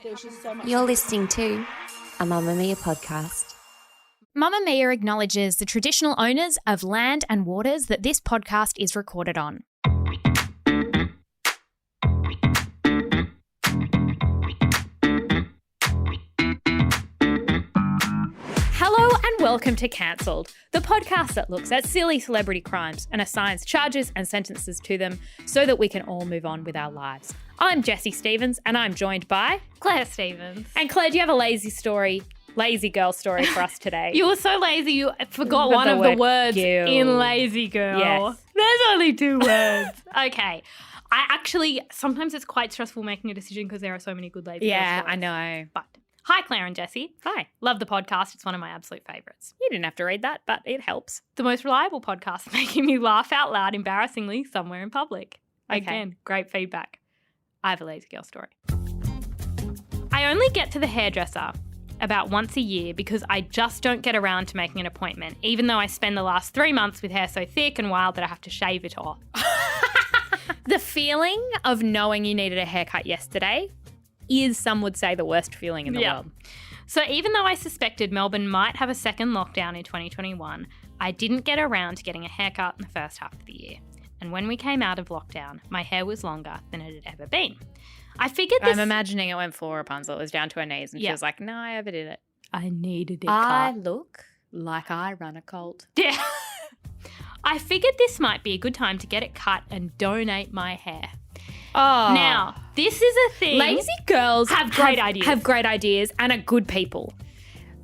There's just so much. You're listening to a Mamamia podcast. Mamamia acknowledges the traditional owners of land and waters that this podcast is recorded on. Hello and welcome to Cancelled, the podcast that looks at silly celebrity crimes and assigns charges and sentences to them so that we can all move on with our lives. I'm Jessie Stevens and I'm joined by Claire Stevens. And Claire, do you have a lazy girl story for us today? You were so lazy you forgot one of the words in lazy girl. Yes. There's only 2 words. Okay. Sometimes it's quite stressful making a decision because there are so many good lazy girl stories. I know. But hi, Claire and Jessie. Hi. Love the podcast. It's one of my absolute favourites. You didn't have to read that, but it helps. The most reliable podcast, making me laugh out loud embarrassingly somewhere in public. Okay. Again, great feedback. I have a lazy girl story. I only get to the hairdresser about once a year because I just don't get around to making an appointment, even though I spend the last 3 months with hair so thick and wild that I have to shave it off. The feeling of knowing you needed a haircut yesterday is, some would say, the worst feeling in the world. So even though I suspected Melbourne might have a second lockdown in 2021, I didn't get around to getting a haircut in the first half of the year. And when we came out of lockdown, my hair was longer than it had ever been. I figured this... I'm imagining it went full Rapunzel. It was down to her knees and she was like, no, I overdid it. I needed it I cut. look like I run a cult. Yeah. I figured this might be a good time to get it cut and donate my hair. Oh. Now, this is a thing. Lazy girls have great ideas. Have great ideas and are good people.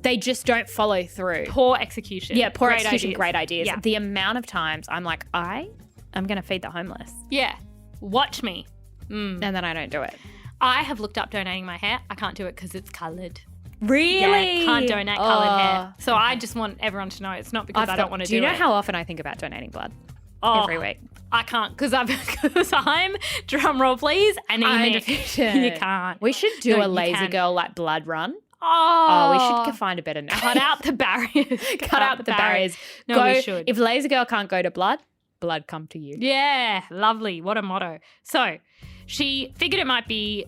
They just don't follow through. Poor execution. Yeah, poor Great execution, ideas. great ideas. Yeah. The amount of times I'm like, I'm going to feed the homeless. Yeah. Watch me. And then I don't do it. I have looked up donating my hair. I can't do it because it's coloured. Really? Yeah, can't donate coloured hair. So I just want everyone to know it's not because I don't want to do it. Do you know how often I think about donating blood? Oh, Every week. I can't because I'm, drum roll please, anemic. You can't. We should do No, a you lazy can. girl like blood run. Oh, We should find a better name. cut out the barriers. Cut out the barriers. No, we should. If lazy girl can't go to blood come to you. Yeah, lovely. What a motto. So she figured it might be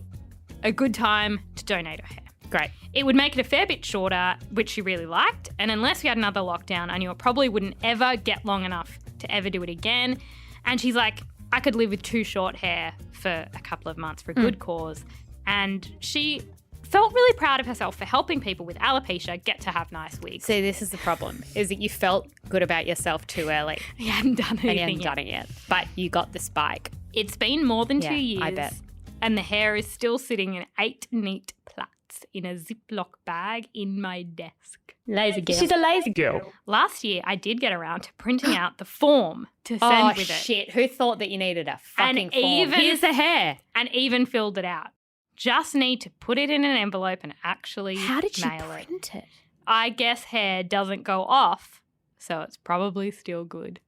a good time to donate her hair. Great. It would make it a fair bit shorter, which she really liked. And unless we had another lockdown, I knew it probably wouldn't ever get long enough to ever do it again. And she's like, I could live with 2 short hair for a couple of months for a good cause. And she felt really proud of herself for helping people with alopecia get to have nice wigs. See, this is the problem, is that you felt good about yourself too early. You hadn't done anything And you hadn't yet. done it yet. But you got the spike. It's been more than 2 years. I bet. And the hair is still sitting in 8 neat plaits in a Ziploc bag in my desk. Lazy girl. She's a lazy girl. Last year, I did get around to printing out the form to send with it. Shit. Who thought that you needed a fucking form? even- Here's the hair. And even filled it out. Just need to put it in an envelope and actually How did you mail it. print it? I guess hair doesn't go off, so it's probably still good.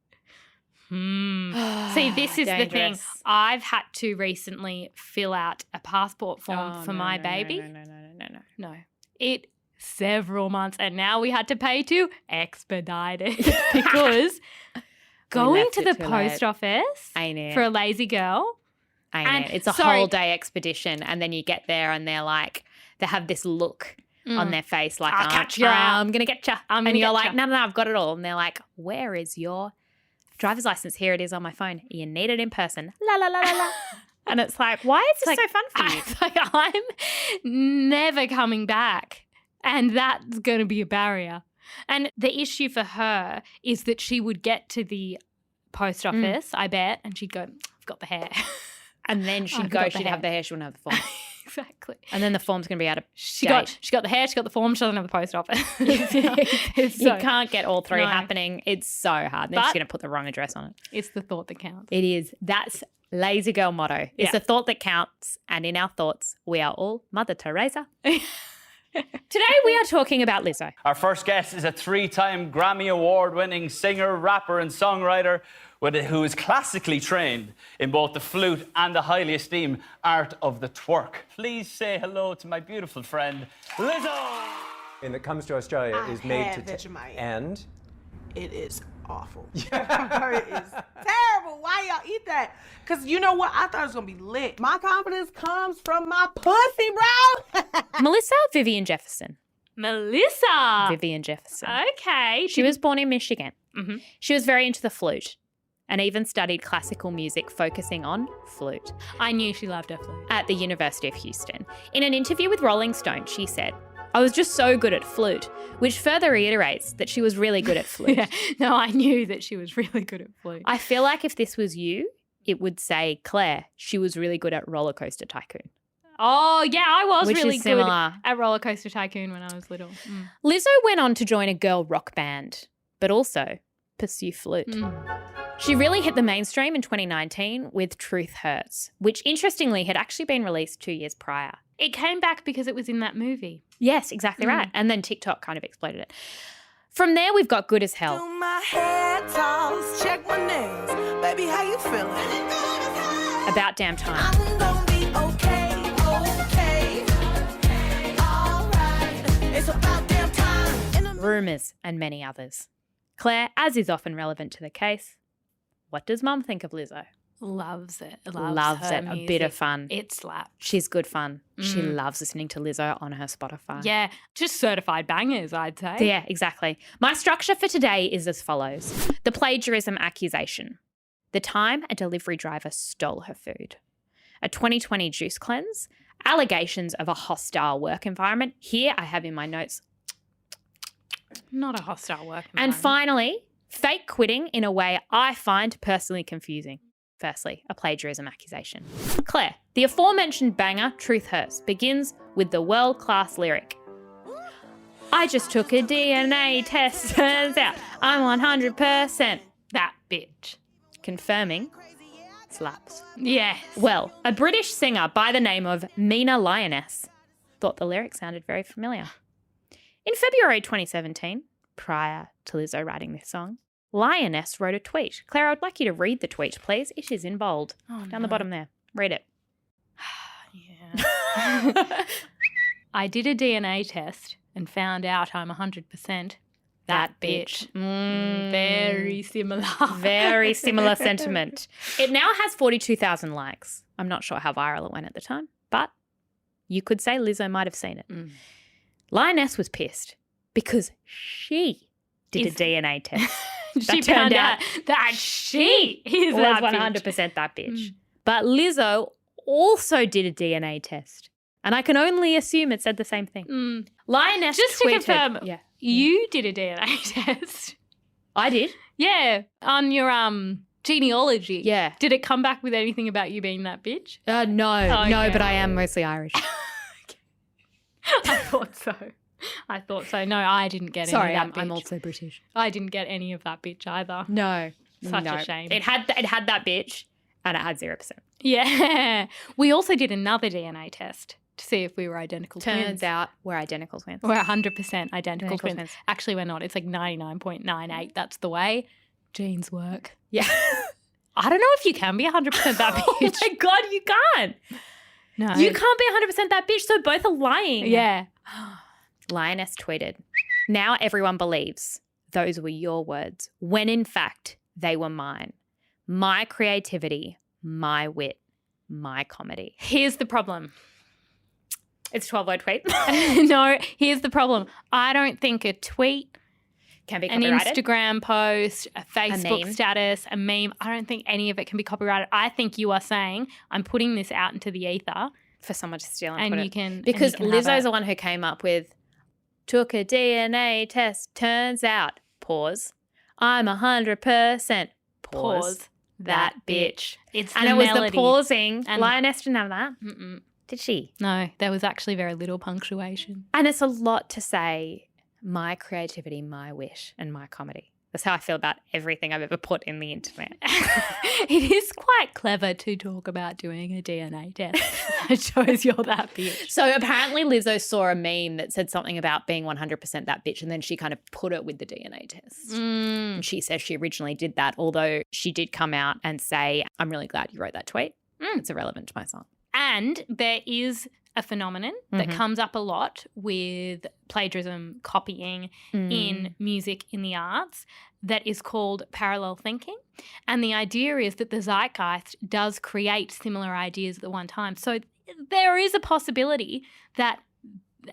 See, this is the thing. Dangerous. I've had to recently fill out a passport form for my baby. No. It several months, and now we had to pay to expedite it because going left to it the too post late. office Ain't it? for a lazy girl. Ain't it? It's a sorry. whole day expedition, and then you get there and they're like, they have this look on their face like, I'll catch you out. I'm going to get you. I'm And gonna you're get like, ya. no, I've got it all. And they're like, where is your driver's license? Here it is on my phone. You need it in person. La, la, la, la, la. And it's like, why is this so fun for you? It's like, I'm never coming back, and that's going to be a barrier. And the issue for her is that she would get to the post office, I bet, and she'd go, I've got the hair. And then she'd I've go, got the she'd hair. have the hair, she wouldn't have the form. Exactly. And then the form's going to be out of She got the hair, she got the form, she doesn't have the post office. It's You so- can't get all 3 No. happening. It's so hard. They're But- just going to put the wrong address on it. It's the thought that counts. It is. That's lazy girl motto. It's Yeah. the thought that counts. And in our thoughts, we are all Mother Teresa. Today we are talking about Lizzo. Our first guest is a 3-time Grammy Award-winning singer, rapper and songwriter who is classically trained in both the flute and the highly esteemed art of the twerk. Please say hello to my beautiful friend, Lizzo! And it comes to Australia is made had to Vegemite. and It is awful. It is terrible. Why y'all eat that? Because you know what? I thought it was going to be lit. My confidence comes from my pussy, bro. Melissa Vivienne Jefferson. Melissa. Vivienne Jefferson. Okay. She was born in Michigan. Mhm. She was very into the flute and even studied classical music, focusing on flute I knew she loved her flute. at the University of Houston. In an interview with Rolling Stone, she said, "I was just so good at flute," which further reiterates that she was really good at flute. Yeah. No, I knew that she was really good at flute. I feel like if this was you, it would say, "Claire, she was really good at Roller Coaster Tycoon." Oh, yeah, I was Which really is good similar. at Roller Coaster Tycoon when I was little. Lizzo went on to join a girl rock band, but also pursue flute. She really hit the mainstream in 2019 with Truth Hurts, which interestingly had actually been released 2 years prior. It came back because it was in that movie. Yes, exactly right. And then TikTok kind of exploded it. From there, we've got Good as Hell. Do my hair toss, check my nails. Baby, how you feeling? About Damn Time. I'm gonna be okay, alright. It's about damn time. Rumours, and many others. Claire, as is often relevant to the case, what does Mum think of Lizzo? Loves it. Loves her it. A bit music. of fun. It slaps. She's good fun. She loves listening to Lizzo on her Spotify. Yeah, just certified bangers, I'd say. Yeah, exactly. My structure for today is as follows. The plagiarism accusation. The time a delivery driver stole her food. A 2020 juice cleanse. Allegations of a hostile work environment. Here I have in my notes. Not a hostile work And environment. finally, fake quitting in a way I find personally confusing. Firstly, a plagiarism accusation. Claire, the aforementioned banger, Truth Hurts, begins with the world-class lyric. I just took a DNA test, turns out I'm 100%. That bitch. Confirming slaps. Yes. Well, a British singer by the name of Mina Lioness thought the lyric sounded very familiar. In February 2017, prior to Lizzo writing this song, Lioness wrote a tweet. Claire, I'd like you to read the tweet, please. It is in bold. Down the bottom there. Read it. Yeah. I did a DNA test and found out I'm 100% that bitch. Very similar. Very similar sentiment. It now has 42,000 likes. I'm not sure how viral it went at the time, but you could say Lizzo might have seen it. Lioness was pissed because she did a DNA test. She turned found out out that she is was that 100% that bitch. But Lizzo also did a DNA test. And I can only assume it said the same thing. Lioness Just to tweeted, confirm, yeah, you did a DNA test. I did. Yeah, on your genealogy. Yeah. Did it come back with anything about you being that bitch? No, no, Okay. but I am mostly Irish. I thought so. No, I didn't get Sorry, any of that bitch. I'm also British. I didn't get any of that bitch either. No, Such no. a shame. It had that bitch, and it had 0%. Yeah. We also did another DNA test to see if we were identical twins. Turns out we're identical twins. We're 100% identical Identical twins. twins. Actually, we're not. It's like 99.98. That's the way genes work. Yeah. I don't know if you can be 100% that Oh bitch. my God, you can't. No. You can't be 100% that bitch, so both are lying. Yeah. Lioness tweeted, "Now everyone believes those were your words, when in fact they were mine. My creativity, my wit, my comedy." Here's the problem. It's a 12-word tweet. No, here's the problem. I don't think a tweet, Can be an copyrighted. Instagram post, a Facebook meme. status, a meme, I don't think any of it can be copyrighted. I think you are saying, I'm putting this out into the ether. For someone to steal and And put you it. can- Because and you can have Lizzo's it. the one who came up with, took a DNA test, turns out, pause, I'm 100%, pause, that bitch. It's And the it was melody. the pausing. And- Lioness didn't have that. Mm-mm. Did she? No, there was actually very little punctuation. And it's a lot to say, my creativity, my wish, and my comedy. That's how I feel about everything I've ever put in the internet. It is quite clever to talk about doing a DNA test. It shows you're that bitch. So apparently Lizzo saw a meme that said something about being 100% that bitch, and then she kind of put it with the DNA test. And she says she originally did that, although she did come out and say, I'm really glad you wrote that tweet. It's irrelevant to my song. And there is a phenomenon that comes up a lot with plagiarism, copying in music, in the arts, that is called parallel thinking. And the idea is that the zeitgeist does create similar ideas at the one time. So there is a possibility that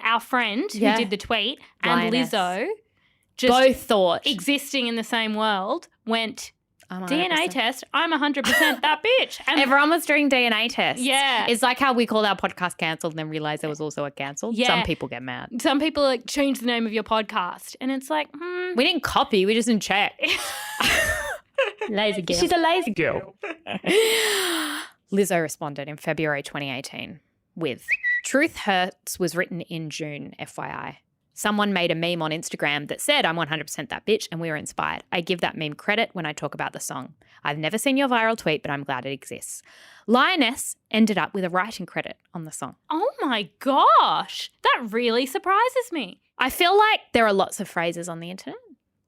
our friend Yeah. who did the tweet and Lioness. Lizzo just Both thought. existing in the same world went, I'm DNA 100%. test, I'm 100% that bitch. And Everyone was doing DNA tests. Yeah. It's like how we called our podcast cancelled and then realised there was also a cancelled. Yeah. Some people get mad. some people like change the name of your podcast. And it's like, We didn't copy, we just didn't check. lazy girl. She's a lazy girl. Lizzo responded in February 2018 with, "Truth Hurts was written in June, FYI. Someone made a meme on Instagram that said I'm 100% that bitch and we were inspired. I give that meme credit when I talk about the song. I've never seen your viral tweet, but I'm glad it exists." Lioness ended up with a writing credit on the song. Oh my gosh. That really surprises me. I feel like there are lots of phrases on the internet,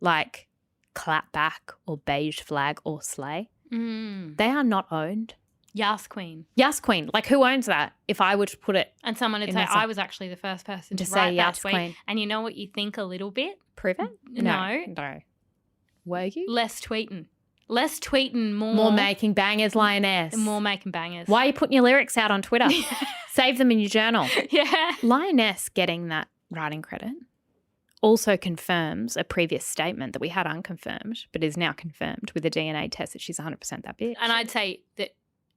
like clap back or beige flag or slay. They are not owned. Yas Queen. Yas Queen. Like, who owns that? If I were to put it, And someone would In say, that song. I was actually the first person to To say write that Yas tweet. Queen. And you know what you think a little bit? prove it? No. No. Were you? Less tweeting. Less tweeting, More making bangers, Lioness. more making bangers. Why are you putting your lyrics out on Twitter? Save them in your journal. Yeah. Lioness getting that writing credit also confirms a previous statement that we had unconfirmed, but is now confirmed with a DNA test that she's 100% that bitch. And I'd say that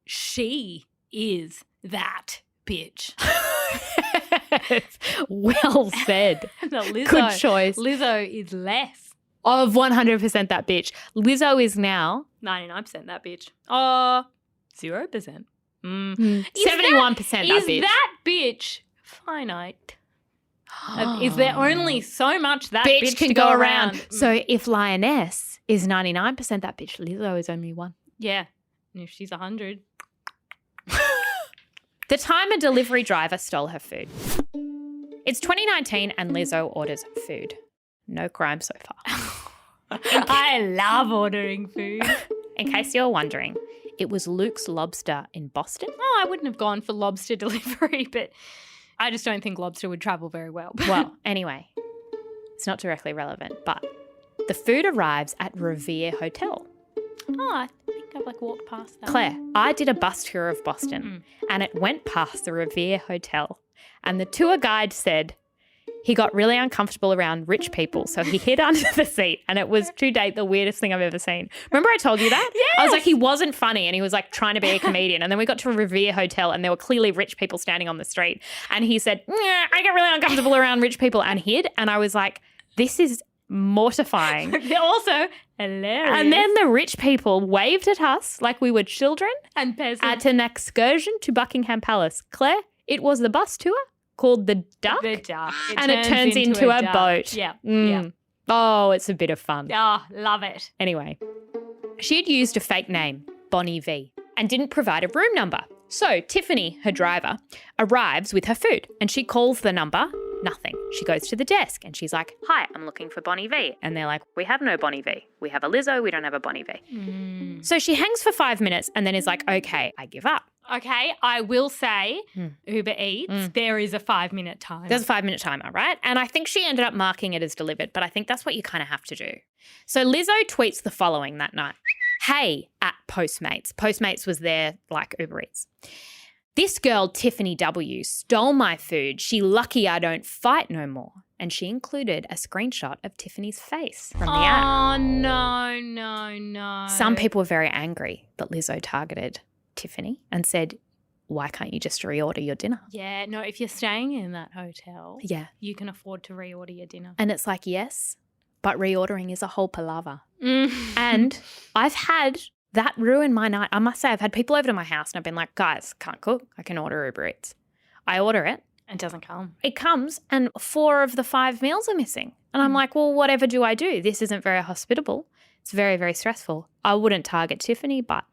she is that bitch. Well said. No, Lizzo, Good choice. Lizzo is less. Of 100% that bitch. Lizzo is now 99% that bitch. 0%. Is 71% that Is bitch. that bitch finite? Is there only so much that bitch, can to go around. Mm. So if Lioness is 99% that bitch, Lizzo is only 1. Yeah. And if she's 100. The time a delivery driver stole her food. It's 2019 and Lizzo orders food. No crime so far. I love ordering food. In case you're wondering, it was Luke's Lobster in Boston. Oh, I wouldn't have gone for lobster delivery, but I just don't think lobster would travel very well. Well, anyway, it's not directly relevant, but the food arrives at Revere Hotel. Oh, I think I've like walked past that. Claire, I did a bus tour of Boston and it went past the Revere Hotel and the tour guide said he got really uncomfortable around rich people, so he hid under the seat and it was, to date, the weirdest thing I've ever seen. Remember I told you that? Yes! I was like, he wasn't funny and he was like trying to be a comedian. And then we got to a Revere Hotel and there were clearly rich people standing on the street. And he said, I get really uncomfortable around rich people and hid. And I was like, this is mortifying. They're also hilarious. And then the rich people waved at us like we were children and peasants. at an excursion to Buckingham Palace. Claire, it was the bus tour called the Duck. The duck. And it turns into a duck. boat. Yeah. Mm. Oh, it's a bit of fun. Yeah. Oh, love it. Anyway, she had used a fake name, Bonnie V, and didn't provide a room number. So Tiffany, her driver, arrives with her food and she calls the number. Nothing. She goes to the desk and she's like, "Hi, I'm looking for Bonnie V." And they're like, "We have no Bonnie V. We have a Lizzo. We don't have a Bonnie V." So she hangs for 5 minutes and then is like, "Okay, I give up." Okay, I will say Uber Eats, there is a 5-minute time. There's a 5-minute timer, right? And I think she ended up marking it as delivered, but I think that's what you kind of have to do. So Lizzo tweets the following that night. "Hey, at Postmates." Postmates was their like Uber Eats. "This girl, Tiffany W, stole my food. She lucky I don't fight no more." And she included a screenshot of Tiffany's face from the ad. Oh, no. Some people were very angry that Lizzo targeted Tiffany and said, "Why can't you just reorder your dinner?" Yeah, no, if you're staying in that hotel, Yeah. you can afford to reorder your dinner. And it's like, yes, but reordering is a whole palaver. Mm. And I've had that ruin my night. I must say, I've had people over to my house and I've been like, "Guys, can't cook. I can order Uber Eats." I order it. It doesn't come. It comes and 4 of the 5 meals are missing. And I'm like, well, whatever do I do? This isn't very hospitable. It's very, very stressful. I wouldn't target Tiffany, but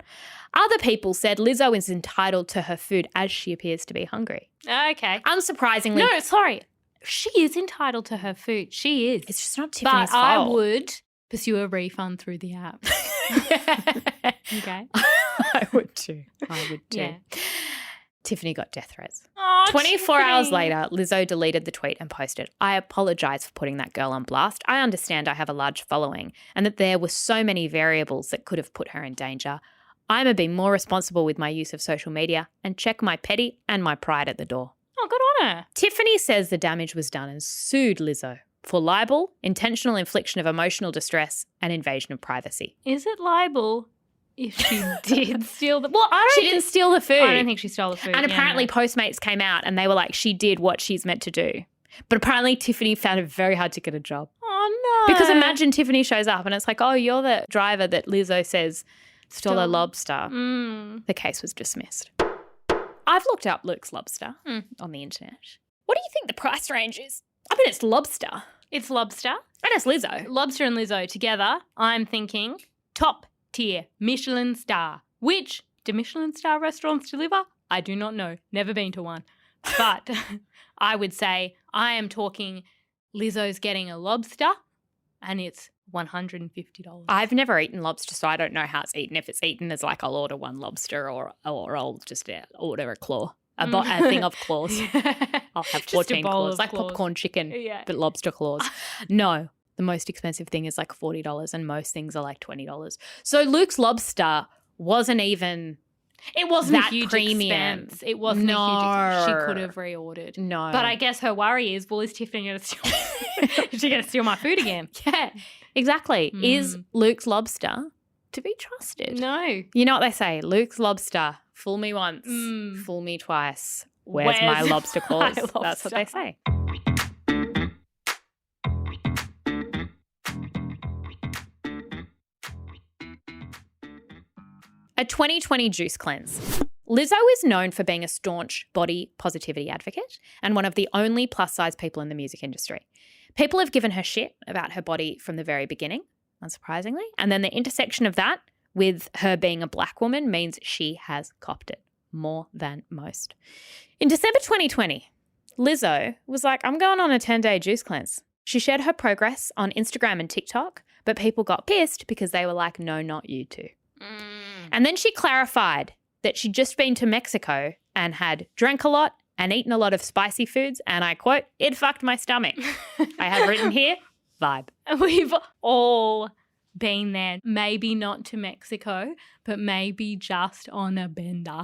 other people said Lizzo is entitled to her food as she appears to be hungry. Okay. Unsurprisingly. No, sorry. She is entitled to her food. She is. It's just not Tiffany's But I fault. would pursue a refund through the app. Okay. I would too. Yeah. Tiffany got death threats. Oh, 24 hours Tiffany. later, Lizzo deleted the tweet and posted, "I apologise for putting that girl on blast. I understand I have a large following and that there were so many variables that could have put her in danger. I'm a be more responsible with my use of social media and check my petty and my pride at the door." Oh, good on her. Tiffany says the damage was done and sued Lizzo for libel, intentional infliction of emotional distress, and invasion of privacy. Is it libel if she did steal the... Well, She didn't steal the food. I don't think she stole the food. And apparently Postmates came out and they were like, she did what she's meant to do. But apparently Tiffany found it very hard to get a job. Oh, no. Because imagine Tiffany shows up and it's like, oh, you're the driver that Lizzo says stole a lobster. The case was dismissed. I've looked up Luke's lobster on the internet. What do you think the price range is? I mean, it's lobster. It's lobster. And it's Lizzo. Lobster and Lizzo together, I'm thinking top tier Michelin star. Which do Michelin star restaurants deliver? I do not know. Never been to one. But I would say I am talking Lizzo's getting a lobster and it's $150. I've never eaten lobster, so I don't know how it's eaten. If it's eaten as like I'll order one lobster or I'll just order a claw, a thing of claws. I'll have 14 claws, like popcorn chicken, but lobster claws. No, the most expensive thing is like $40 and most things are like $20. So Luke's lobster wasn't even... It wasn't that a huge premium. expense. It wasn't a huge expense. She could have reordered. No. But I guess her worry is, well, is Tiffany going to steal is she going to steal my food again? Yeah, exactly. Is Luke's lobster to be trusted? No. You know what they say? Luke's lobster, fool me once, fool me twice. Where's my lobster claws? That's what they say. A 2020 juice cleanse. Lizzo is known for being a staunch body positivity advocate and one of the only plus-size people in the music industry. People have given her shit about her body from the very beginning, unsurprisingly, and then the intersection of that with her being a black woman means she has copped it more than most. In December 2020, Lizzo was like, I'm going on a 10-day juice cleanse. She shared her progress on Instagram and TikTok, but people got pissed because they were like, no, not you two. And then she clarified that she'd just been to Mexico and had drank a lot and eaten a lot of spicy foods, and I quote, it fucked my stomach. I have written here, vibe. We've all been there, maybe not to Mexico, but maybe just on a bender.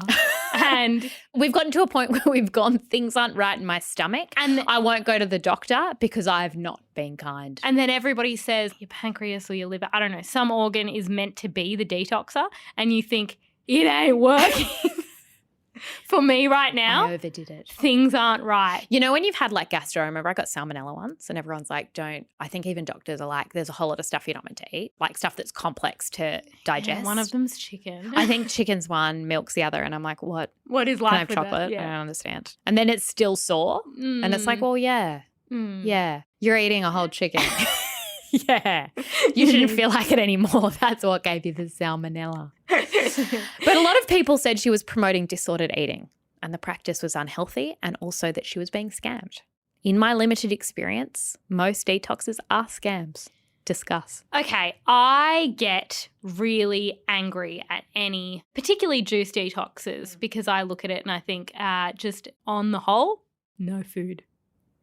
And we've gotten to a point where we've gone, things aren't right in my stomach and I won't go to the doctor because I've not been kind. And then everybody says your pancreas or your liver, I don't know, some organ is meant to be the detoxer and you think it ain't working. For me right now, I overdid it. Things aren't right. You know, when you've had like gastro, I remember I got salmonella once and everyone's like, I think even doctors are like, there's a whole lot of stuff you're not meant to eat, like stuff that's complex to digest. Yeah, one of them's chicken. I think chicken's one, milk's the other. And I'm like, what? What is life? Can I have chocolate? Yeah. I don't understand. And then it's still sore. And it's like, well, yeah, you're eating a whole chicken. Yeah. You shouldn't feel like it anymore. That's what gave you the salmonella. But a lot of people said she was promoting disordered eating and the practice was unhealthy and also that she was being scammed. In my limited experience, most detoxes are scams. Discuss. Okay, I get really angry at any, particularly juice detoxes, because I look at it and I think just on the whole, no food.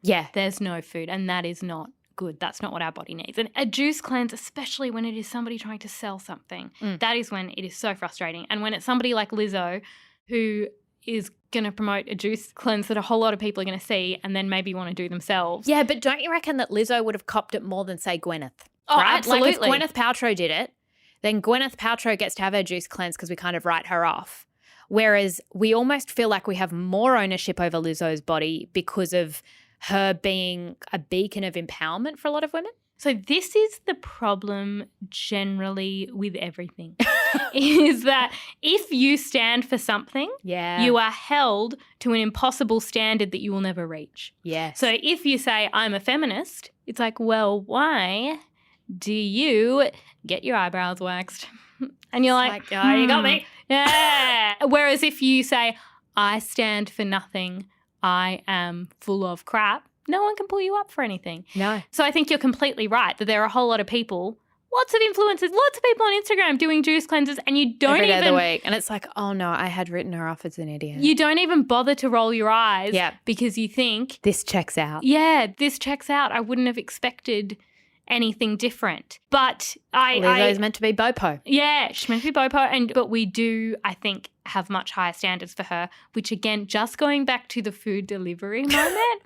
Yeah. There's no food and that is not good. That's not what our body needs. And a juice cleanse, especially when it is somebody trying to sell something, that is when it is so frustrating. And when it's somebody like Lizzo who is going to promote a juice cleanse that a whole lot of people are going to see and then maybe want to do themselves. Yeah, but don't you reckon that Lizzo would have copped it more than, say, Gwyneth? Oh, right? absolutely. Like if Gwyneth Paltrow did it, then Gwyneth Paltrow gets to have her juice cleanse because we kind of write her off. Whereas we almost feel like we have more ownership over Lizzo's body because of her being a beacon of empowerment for a lot of women. So this is the problem generally with everything, is that if you stand for something, you are held to an impossible standard that you will never reach. Yes. So if you say, I'm a feminist, it's like, well, why do you get your eyebrows waxed? And you're like, oh, you got me. Yeah. Whereas if you say, I stand for nothing, I am full of crap, no one can pull you up for anything. No. So I think you're completely right that there are a whole lot of people, lots of influencers, lots of people on Instagram doing juice cleanses and you don't every day even... of the week. And it's like, oh no, I had written her off as an idiot. You don't even bother to roll your eyes because you think... This checks out. Yeah, this checks out. I wouldn't have expected anything different. But Lizzo's meant to be Bopo. Yeah, she's meant to be Bopo, but we do, I think, have much higher standards for her, which again, just going back to the food delivery moment,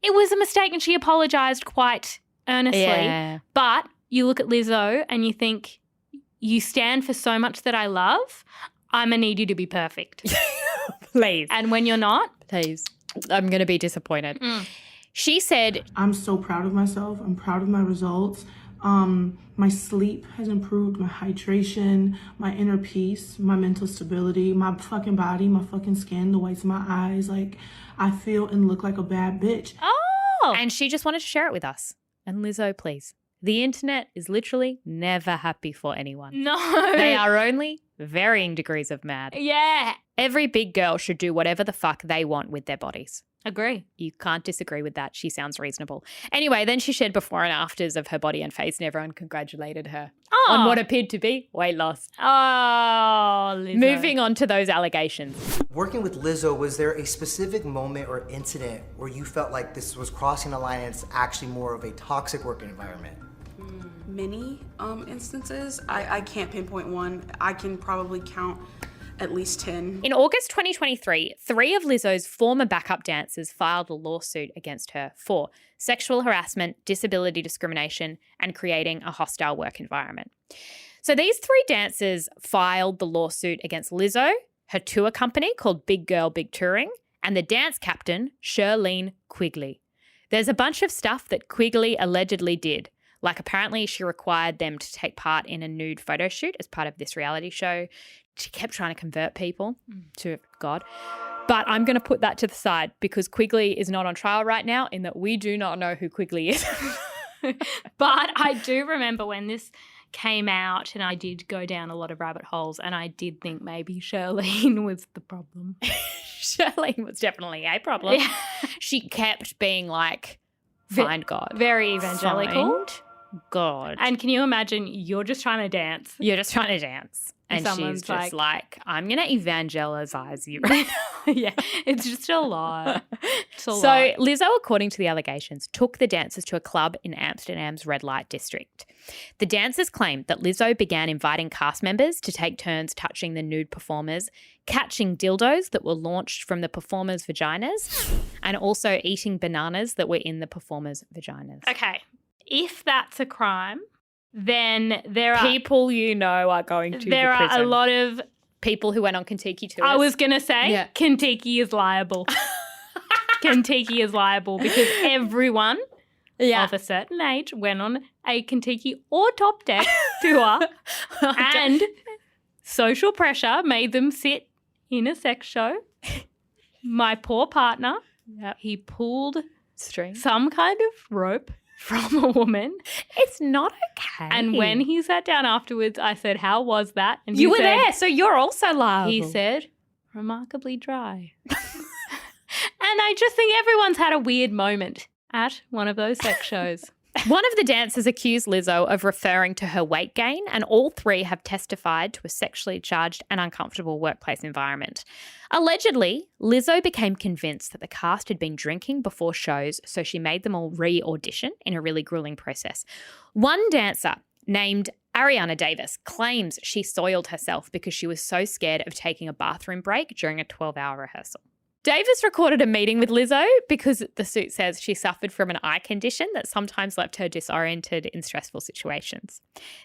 it was a mistake and she apologised quite earnestly. Yeah. But you look at Lizzo and you think, you stand for so much that I love, I'm going to need you to be perfect. Please. And when you're not, Please. I'm going to be disappointed. She said, I'm so proud of myself. I'm proud of my results. My sleep has improved, my hydration, my inner peace, my mental stability, my fucking body, my fucking skin, the whites of my eyes. Like, I feel and look like a bad bitch. oh, and she just wanted to share it with us. And Lizzo, please. The internet is literally never happy for anyone. no. They are only varying degrees of mad. Yeah. Every big girl should do whatever the fuck they want with their bodies. Agree. You can't disagree with that. She sounds reasonable. Anyway, then she shared before and afters of her body and face, and everyone congratulated her on what appeared to be weight loss. Oh, Lizzo. Moving on to those allegations. Working with Lizzo, was there a specific moment or incident where you felt like this was crossing the line and it's actually more of a toxic working environment? Many instances. I can't pinpoint one. I can probably count at least 10. In August 2023, 3 of Lizzo's former backup dancers filed a lawsuit against her for sexual harassment, disability discrimination, and creating a hostile work environment. So these 3 dancers filed the lawsuit against Lizzo, her tour company called Big Girl Big Touring, and the dance captain, Shirlene Quigley. There's a bunch of stuff that Quigley allegedly did. Like apparently she required them to take part in a nude photo shoot as part of this reality show. She kept trying to convert people to God. But I'm going to put that to the side because Quigley is not on trial right now in that we do not know who Quigley is. But I do remember when this came out and I did go down a lot of rabbit holes and I did think maybe Shirlene was the problem. Shirlene was definitely a problem. Yeah. She kept being like, find God. Very evangelical. Find God. And can you imagine you're just trying to dance? You're just trying to dance. And someone's she's just like, I'm going to evangelize you. Yeah, it's just a lot. It's a So lot. Lizzo, according to the allegations, took the dancers to a club in Amsterdam's red light district. The dancers claimed that Lizzo began inviting cast members to take turns touching the nude performers, catching dildos that were launched from the performers' vaginas, and also eating bananas that were in the performers' vaginas. Okay, if that's a crime, then there are People you know are going to there the are prison. a lot of. People who went on Kentucky tours. I was gonna say Yeah. Kentucky is liable. Kentucky is liable because everyone of a certain age went on a Kentucky or Top Deck tour, and social pressure made them sit in a sex show. My poor partner, he pulled String. some kind of rope from a woman. It's not okay. And when he sat down afterwards, I said, "How was that?" And he you were said, there, so you're also liable. He said, "Remarkably dry." And I just think everyone's had a weird moment at one of those sex shows. One of the dancers accused Lizzo of referring to her weight gain, and all 3 have testified to a sexually charged and uncomfortable workplace environment. Allegedly, Lizzo became convinced that the cast had been drinking before shows, so she made them all re-audition in a really grueling process. One dancer named Ariana Davis claims she soiled herself because she was so scared of taking a bathroom break during a 12-hour rehearsal. Davis recorded a meeting with Lizzo because the suit says she suffered from an eye condition that sometimes left her disoriented in stressful situations.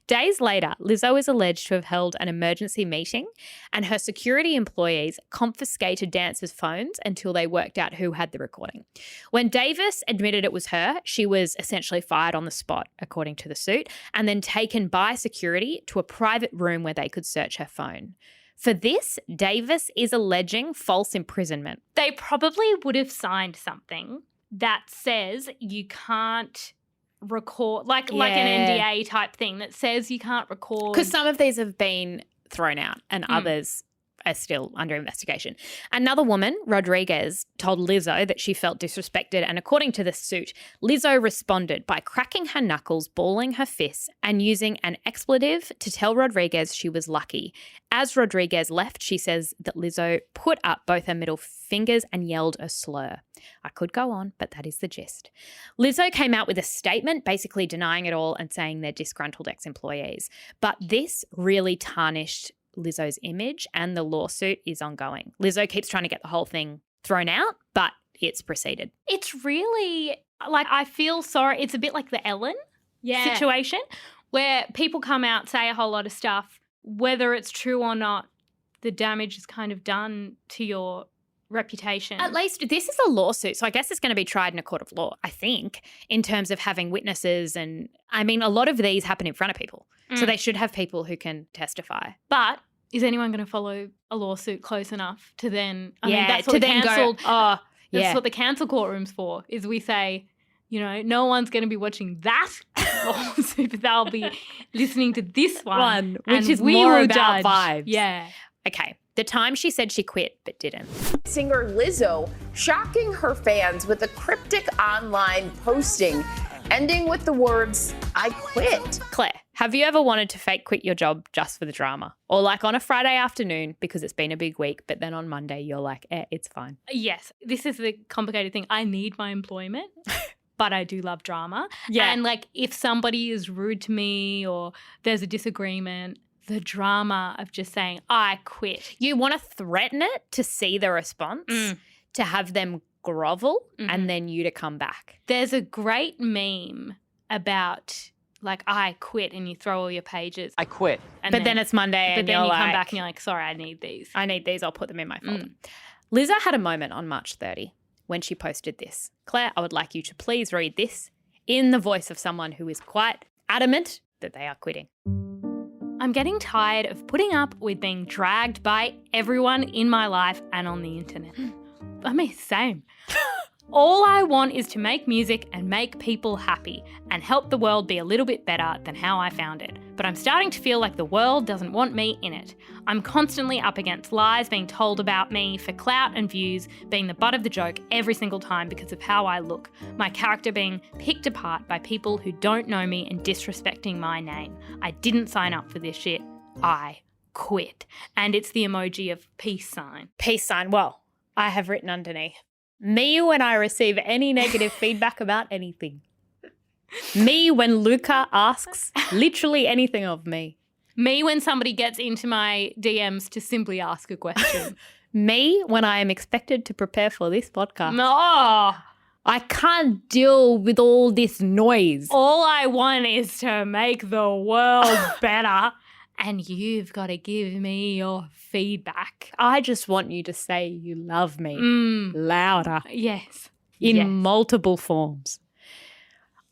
Days later, Lizzo is alleged to have held an emergency meeting and her security employees confiscated dancers' phones until they worked out who had the recording. When Davis admitted it was her, she was essentially fired on the spot, according to the suit, and then taken by security to a private room where they could search her phone. For this, Davis is alleging false imprisonment. They probably would have signed something that says you can't record, like an NDA type thing that says you can't record. Because some of these have been thrown out and others are still under investigation. Another woman, Rodriguez, told Lizzo that she felt disrespected, and according to the suit, Lizzo responded by cracking her knuckles, balling her fists, and using an expletive to tell Rodriguez she was lucky. As Rodriguez left, she says that Lizzo put up both her middle fingers and yelled a slur. I could go on, but that is the gist. Lizzo came out with a statement basically denying it all and saying they're disgruntled ex-employees. But this really tarnished Lizzo's image, and the lawsuit is ongoing. Lizzo keeps trying to get the whole thing thrown out, but it's proceeded. It's really, like, I feel sorry. It's a bit like the Ellen situation where people come out, say a whole lot of stuff, whether it's true or not, the damage is kind of done to your reputation. At least this is a lawsuit, so I guess it's going to be tried in a court of law, I think, in terms of having witnesses. And I mean, a lot of these happen in front of people, so they should have people who can testify. But is anyone going to follow a lawsuit close enough to then, I mean, that's what to the then cancelled, go, that's what the cancel courtroom's for, is we say, you know, no one's going to be watching that lawsuit, but they'll be listening to this one, which is we more will about judge. vibes. Yeah. Okay. The time she said she quit but didn't. Singer Lizzo shocking her fans with a cryptic online posting, ending with the words, "I quit." Claire, have you ever wanted to fake quit your job just for the drama? Or like on a Friday afternoon because it's been a big week, but then on Monday you're like, it's fine. Yes. This is the complicated thing. I need my employment. But I do love drama. Yeah. And like if somebody is rude to me or there's a disagreement, the drama of just saying, I quit. You want to threaten it to see the response, to have them grovel and then you to come back. There's a great meme about like, I quit, and you throw all your pages. I quit. But then it's Monday and then you're you like, come back and you're like, sorry, I need these. I'll put them in my folder. Lizzo had a moment on March 30 when she posted this. Claire, I would like you to please read this in the voice of someone who is quite adamant that they are quitting. I'm getting tired of putting up with being dragged by everyone in my life and on the internet. I mean, same. All I want is to make music and make people happy and help the world be a little bit better than how I found it. But I'm starting to feel like the world doesn't want me in it. I'm constantly up against lies being told about me for clout and views, being the butt of the joke every single time because of how I look. My character being picked apart by people who don't know me and disrespecting my name. I didn't sign up for this shit. I quit. And it's the emoji of peace sign. Peace sign. Well, I have written underneath, me when I receive any negative feedback about anything. Me when Luca asks literally anything of me. Me when somebody gets into my DMs to simply ask a question. Me when I am expected to prepare for this podcast. No. I can't deal with all this noise. All I want is to make the world better. And you've got to give me your feedback. I just want you to say you love me louder. Yes. In multiple forms.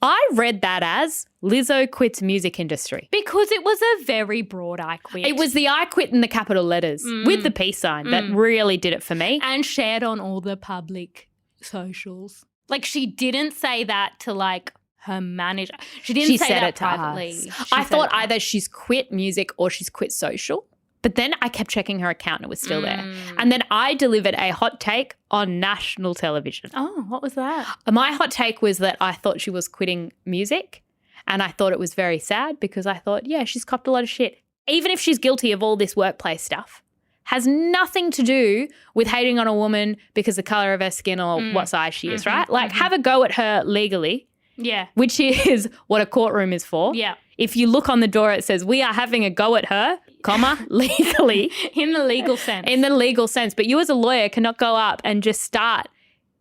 I read that as Lizzo quits music industry. Because it was a very broad I quit. It was the I quit in the capital letters with the peace sign that really did it for me. And shared on all the public socials. Like she didn't say that to like her manager. She didn't say that privately. I thought either she's quit music or she's quit social. But then I kept checking her account and it was still there. And then I delivered a hot take on national television. Oh, what was that? My hot take was that I thought she was quitting music and I thought it was very sad because I thought, yeah, she's copped a lot of shit. Even if she's guilty of all this workplace stuff, has nothing to do with hating on a woman because the colour of her skin or what size she is, right? Like have a go at her legally. Yeah. Which is what a courtroom is for. Yeah. If you look on the door, it says, we are having a go at her, comma, legally. In the legal sense. In the legal sense. But you as a lawyer cannot go up and just start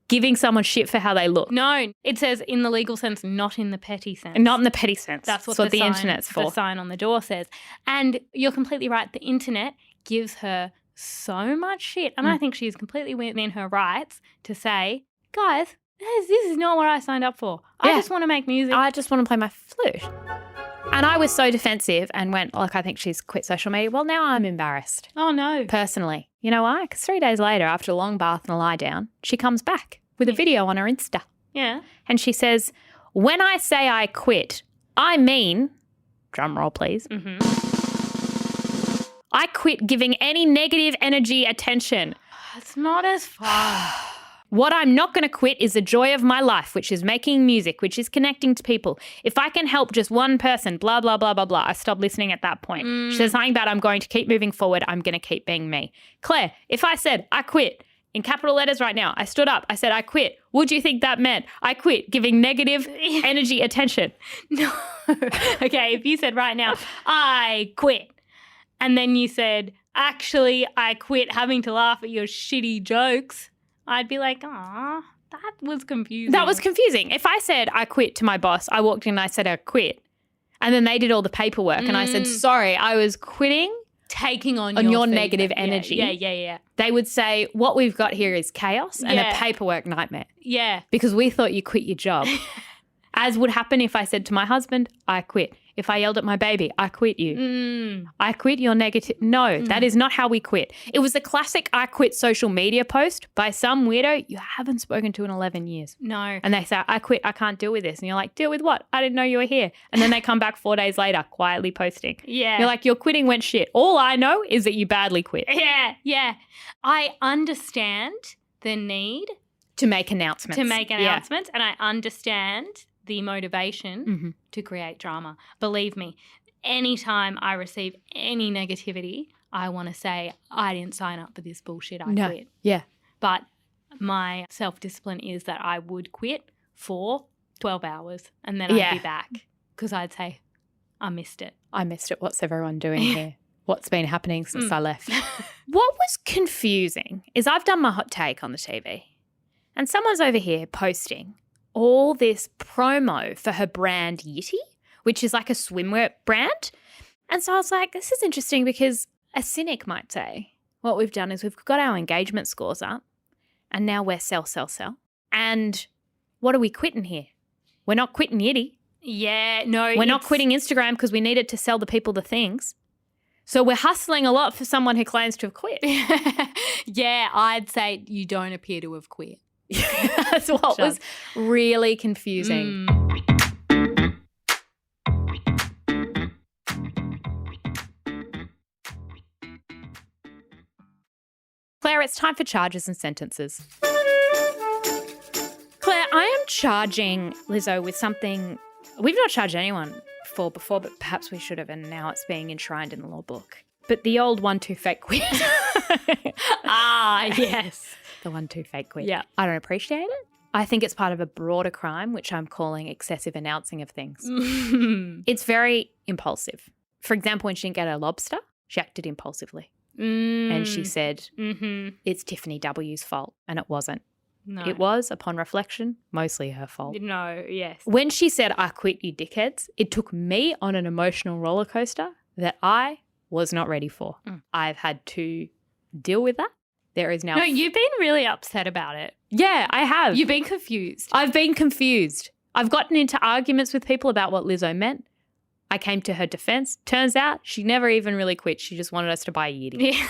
giving someone shit for how they look. No, it says in the legal sense, not in the petty sense. Not in the petty sense. That's what the internet's for. The sign on the door says. And you're completely right. The internet gives her so much shit. And I think she's completely within her rights to say, guys, this is not what I signed up for. I just want to make music. I just want to play my flute. And I was so defensive and went, look, I think she's quit social media. Well, now I'm embarrassed. Oh, no. Personally. You know why? Because 3 days later, after a long bath and a lie down, she comes back with a video on her Insta. Yeah. And she says, when I say I quit, I mean, drum roll please, I quit giving any negative energy attention. It's not as fun. What I'm not going to quit is the joy of my life, which is making music, which is connecting to people. If I can help just one person, blah, blah, blah, blah, blah. I stopped listening at that point. She said something about I'm going to keep moving forward. I'm going to keep being me. Claire, if I said I quit in capital letters right now, I stood up, I said I quit. What do you think that meant? I quit giving negative energy attention. No. Okay, if you said right now, I quit, and then you said, actually, I quit having to laugh at your shitty jokes, I'd be like, aw, that was confusing. That was confusing. If I said I quit to my boss, I walked in and I said I quit, and then they did all the paperwork and I said, sorry, I was quitting. Taking on your feedback. negative energy. Yeah. They would say, what we've got here is chaos and a paperwork nightmare. Yeah. Because we thought you quit your job. As would happen if I said to my husband, I quit. If I yelled at my baby, I quit you. I quit your negative. No, that is not how we quit. It was the classic I quit social media post by some weirdo you haven't spoken to in 11 years. No. And they say, I quit, I can't deal with this. And you're like, deal with what? I didn't know you were here. And then they come back 4 days later, quietly posting. Yeah. You're like, your quitting went shit. All I know is that you badly quit. Yeah. I understand the need To make announcements. and I understand the motivation to create drama. Believe me, anytime I receive any negativity, I want to say, I didn't sign up for this bullshit, I quit. Yeah. But my self-discipline is that I would quit for 12 hours and then I'd be back because I'd say, I missed it. What's everyone doing here? What's been happening since I left? What was confusing is I've done my hot take on the TV and someone's over here posting all this promo for her brand Yitty, which is like a swimwear brand. And so I was like, this is interesting because a cynic might say what we've done is we've got our engagement scores up and now we're sell. And what are we quitting here? We're not quitting Yitty. Yeah, no. We're not quitting Instagram because we needed to sell the people the things. So we're hustling a lot for someone who claims to have quit. Yeah, I'd say you don't appear to have quit. That's what was really confusing. Claire, it's time for charges and sentences. Claire, I am charging Lizzo with something we've not charged anyone for before, but perhaps we should have, and now it's being enshrined in the law book. But the old 1-2 fake quit. Yes. The 1-2 fake quit. Yeah. I don't appreciate it. I think it's part of a broader crime, which I'm calling excessive announcing of things. It's very impulsive. For example, when she didn't get her lobster, she acted impulsively. And she said, it's Tiffany W's fault. And it wasn't. No. It was, upon reflection, mostly her fault. No, yes. When she said, I quit, you dickheads, it took me on an emotional roller coaster that I was not ready for. I've had to deal with that. There is now... No, you've been really upset about it. Yeah, I have. You've been confused. I've been confused. I've gotten into arguments with people about what Lizzo meant. I came to her defense. Turns out she never even really quit. She just wanted us to buy a Yeti. Yeah.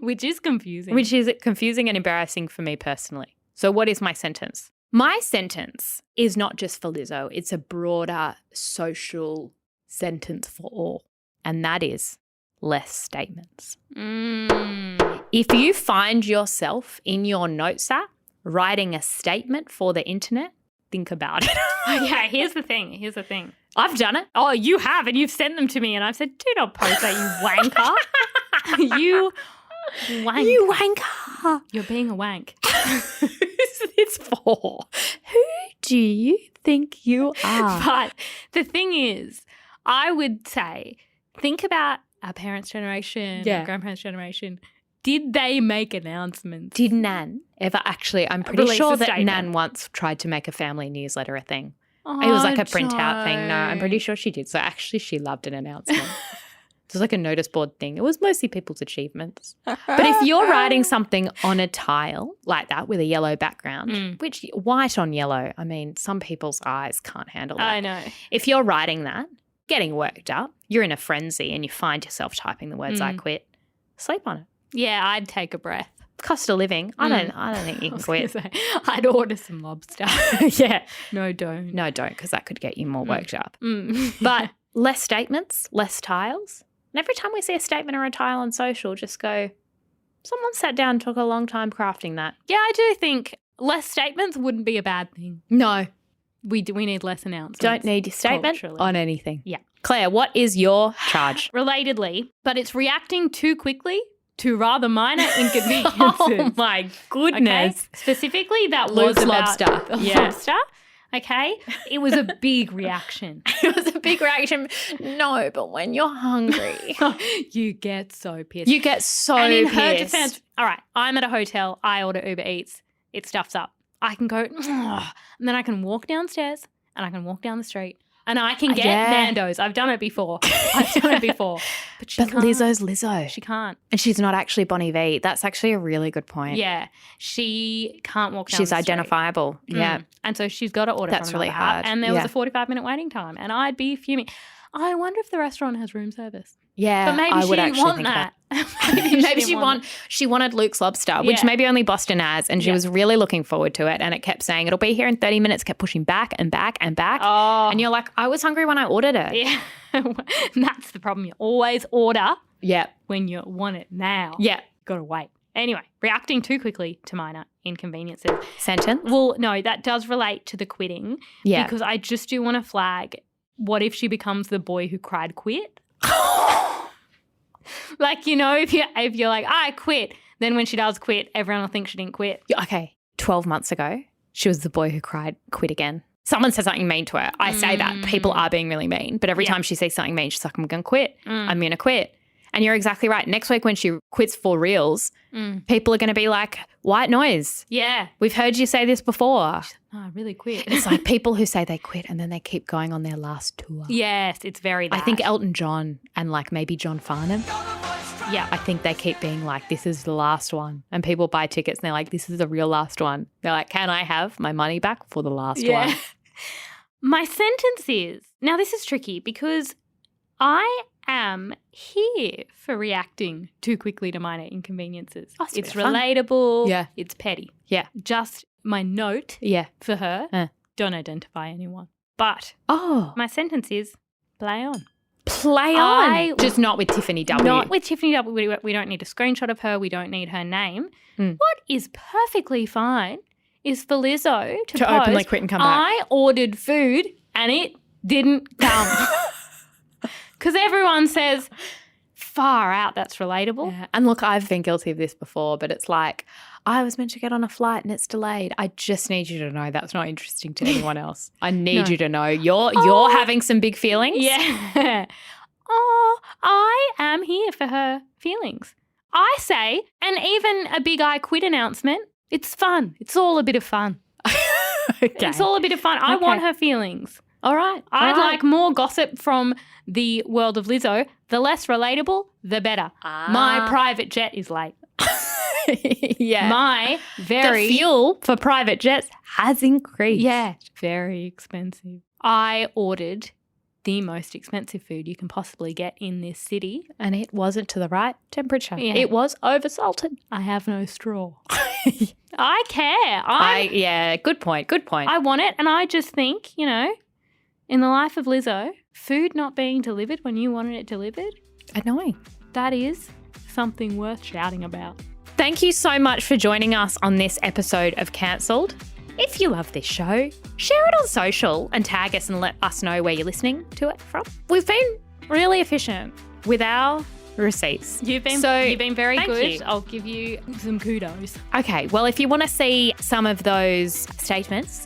Which is confusing. Which is confusing and embarrassing for me personally. So what is my sentence? My sentence is not just for Lizzo. It's a broader social sentence for all. And that is less statements. If you find yourself in your notes app writing a statement for the internet, think about it. Okay, here's the thing. I've done it. Oh, you have, and you've sent them to me, and I've said, do not post that, you wanker. You wanker. You're being a wank. Who's this for? Who do you think you are? But the thing is, I would say, think about our parents' generation, our grandparents' generation. Did they make announcements? Did Nan ever actually? I'm pretty sure that Nan once tried to make a family newsletter a thing. It was like a printout thing. No, I'm pretty sure she did. So actually she loved an announcement. It was like a notice board thing. It was mostly people's achievements. But if you're writing something on a tile like that with a yellow background, which white on yellow, I mean, some people's eyes can't handle that. I know. If you're writing that, getting worked up, you're in a frenzy and you find yourself typing the words I quit, sleep on it. Yeah, I'd take a breath. Cost of living. I don't think you can quit. Say, I'd order some lobster. Yeah. No, don't. No, don't, because that could get you more worked up. But less statements, less tiles, And every time we see a statement or a tile on social, just go, someone sat down and took a long time crafting that. Yeah, I do think less statements wouldn't be a bad thing. No. We need less announcements. Don't need a statement culturally. on anything. Yeah. Claire, what is your charge? Relatedly, but it's reacting too quickly to rather minor inconveniences. Oh my goodness. Okay? Specifically, that Luke's was about lobster. the Yeah. lobster. Okay? It was a big reaction. It was a big reaction. No, but when you're hungry, You get so pissed. you get so and in pissed. her defense, all right, I'm at a hotel, I order Uber Eats, it stuffs up. I can go, and then I can walk downstairs and I can walk down the street and I can get Nando's. I've done it before. But she can't. Lizzo's Lizzo. She can't. And she's not actually Bonnie V. That's actually a really good point. Yeah. She can't walk down She's the street. identifiable. Yeah. And so she's got to order That's from really another app. hard. And there was Yeah. a 45-minute waiting time and I'd be fuming. I wonder if the restaurant has room service. Yeah. But maybe I she would didn't actually want think that. Maybe she wanted Luke's lobster, which Yeah. maybe only Boston has, and she was really looking forward to it. And it kept saying it'll be here in 30 minutes, kept pushing back and back and back. Oh. And you're like, I was hungry when I ordered it. Yeah. And that's the problem. You always order Yeah. when you want it now. Yeah. Got to wait. Anyway, reacting too quickly to minor inconveniences. Sentence? Well, no, that does relate to the quitting. Yeah. Because I just do want to flag, what if she becomes the boy who cried quit? Like, you know, if you're like, I quit, then when she does quit, everyone will think she didn't quit. Okay. 12 months ago, she was the boy who cried, quit again. Someone said something mean to her. I say that. People are being really mean. But every time she says something mean, she's like, I'm going to quit. I'm going to quit. And you're exactly right. Next week when she quits for reals, people are going to be like, white noise. Yeah. We've heard you say this before. Oh, I really quit. It's like people who say they quit and then they keep going on their last tour. Yes, it's very that. I think Elton John and like maybe John Farnham. Yeah. I think they keep being like, this is the last one. And people buy tickets and they're like, this is the real last one. They're like, can I have my money back for the last one? My sentence is, now this is tricky because I am here for reacting too quickly to minor inconveniences. Oh, it's a it's bit of fun. relatable. Yeah. It's petty. Yeah. Just my note Yeah. for her, don't identify anyone. But Oh. my sentence is, play on. Play on. Just not with Tiffany W. Not with Tiffany W. We don't need a screenshot of her. We don't need her name. What is perfectly fine is for Lizzo to post, openly quit and come back. I ordered food and it didn't come. Because everyone says, far out, that's relatable. Yeah. And look, I've been guilty of this before, but it's like, I was meant to get on a flight and it's delayed. I just need you to know that's not interesting to anyone else. I need you to know you're having some big feelings. Yeah. Oh, I am here for her feelings. I say, and even a big I quit announcement, it's fun. It's all a bit of fun. Okay. It's all a bit of fun. I want her feelings. All right. I'd like more gossip from the world of Lizzo. The less relatable, the better. My private jet is late. Yeah. My very... The fuel for private jets has increased. Yeah, very expensive. I ordered the most expensive food you can possibly get in this city. And it wasn't to the right temperature. Yeah. It was oversalted. I have no straw. I care. Yeah, good point. Good point. I want it, and I just think, you know, in the life of Lizzo, food not being delivered when you wanted it delivered, Annoying. that is something worth shouting about. Thank you so much for joining us on this episode of Cancelled. If you love this show, share it on social and tag us and let us know where you're listening to it from. We've been really efficient with our receipts. You've been very thank good. you. I'll give you some kudos. Okay, well, if you want to see some of those statements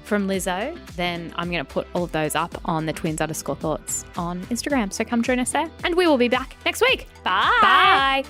from Lizzo, then I'm going to put all of those up on the twins_thoughts on Instagram. So come join us there. And we will be back next week. Bye. Bye.